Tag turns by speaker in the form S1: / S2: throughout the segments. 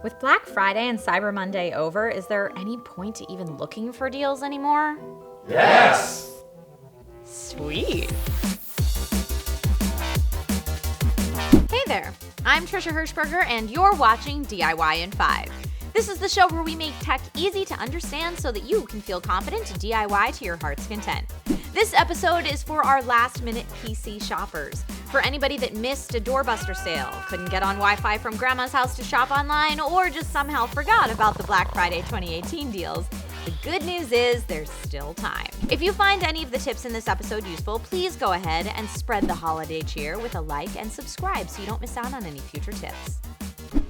S1: With Black Friday and Cyber Monday over, is there any point to even looking for deals anymore?
S2: Yes!
S1: Sweet. Hey there, I'm Trisha HERSHBERGER and you're watching DIY in 5. This is the show where we make tech easy to understand so that you can feel confident to DIY to your heart's content. This episode is for our last-minute PC shoppers. For anybody that missed a doorbuster sale, couldn't get on Wi-Fi from grandma's house to shop online, or just somehow forgot about the Black Friday 2018 deals, the good news is there's still time. If you find any of the tips in this episode useful, please go ahead and spread the holiday cheer with a like and subscribe so you don't miss out on any future tips.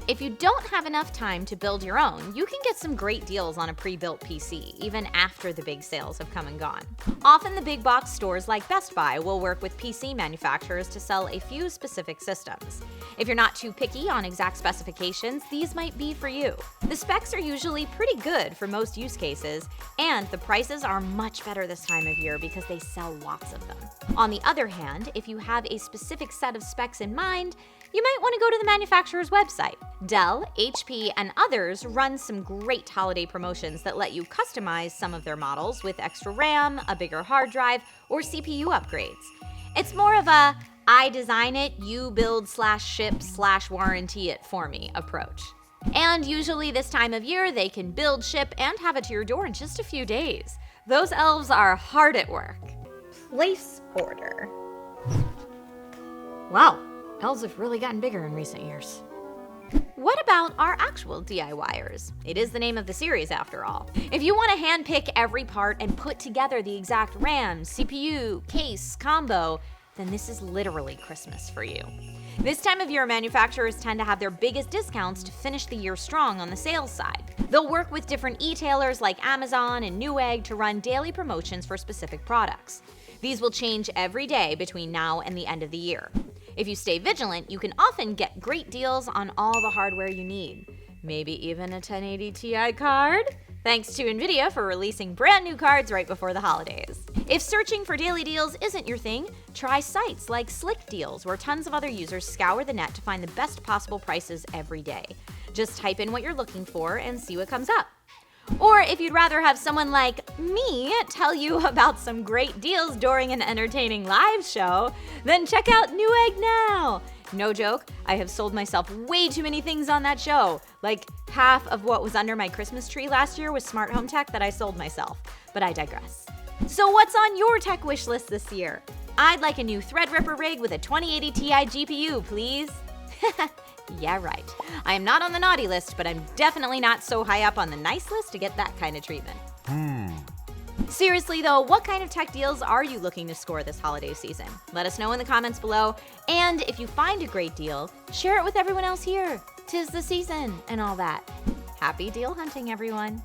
S1: If you don't have enough time to build your own, you can get some great deals on a pre-built PC, even after the big sales have come and gone. Often the big box stores like Best Buy will work with PC manufacturers to sell a few specific systems. If you're not too picky on exact specifications, these might be for you. The specs are usually pretty good for most use cases, and the prices are much better this time of year because they sell lots of them. On the other hand, if you have a specific set of specs in mind, you might want to go to the manufacturer's website. Dell, HP, and others run some great holiday promotions that let you customize some of their models with extra RAM, a bigger hard drive, or CPU upgrades. It's more of a I design it, you build/ship/warranty it for me approach. And usually this time of year, they can build, ship, and have it to your door in just a few days. Those elves are hard at work. Place order. Wow. Elves have really gotten bigger in recent years. What about our actual DIYers? It is the name of the series after all. If you want to handpick every part and put together the exact RAM, CPU, case, combo, then this is literally Christmas for you. This time of year, manufacturers tend to have their biggest discounts to finish the year strong on the sales side. They'll work with different e-tailers like Amazon and Newegg to run daily promotions for specific products. These will change every day between now and the end of the year. If you stay vigilant, you can often get great deals on all the hardware you need. Maybe even a 1080 Ti card? Thanks to NVIDIA for releasing brand new cards right before the holidays. If searching for daily deals isn't your thing, try sites like Slick Deals, where tons of other users scour the net to find the best possible prices every day. Just type in what you're looking for and see what comes up. Or if you'd rather have someone like me tell you about some great deals during an entertaining live show, then check out Newegg Now. No joke, I have sold myself way too many things on that show. Like half of what was under my Christmas tree last year was smart home tech that I sold myself. But I digress. So what's on your tech wish list this year? I'd like a new Threadripper rig with a 2080 Ti GPU, please. Yeah, right. I am not on the naughty list, but I'm definitely not so high up on the nice list to get that kind of treatment. Seriously though, what kind of tech deals are you looking to score this holiday season? Let us know in the comments below. And if you find a great deal, share it with everyone else here. 'Tis the season and all that. Happy deal hunting, everyone.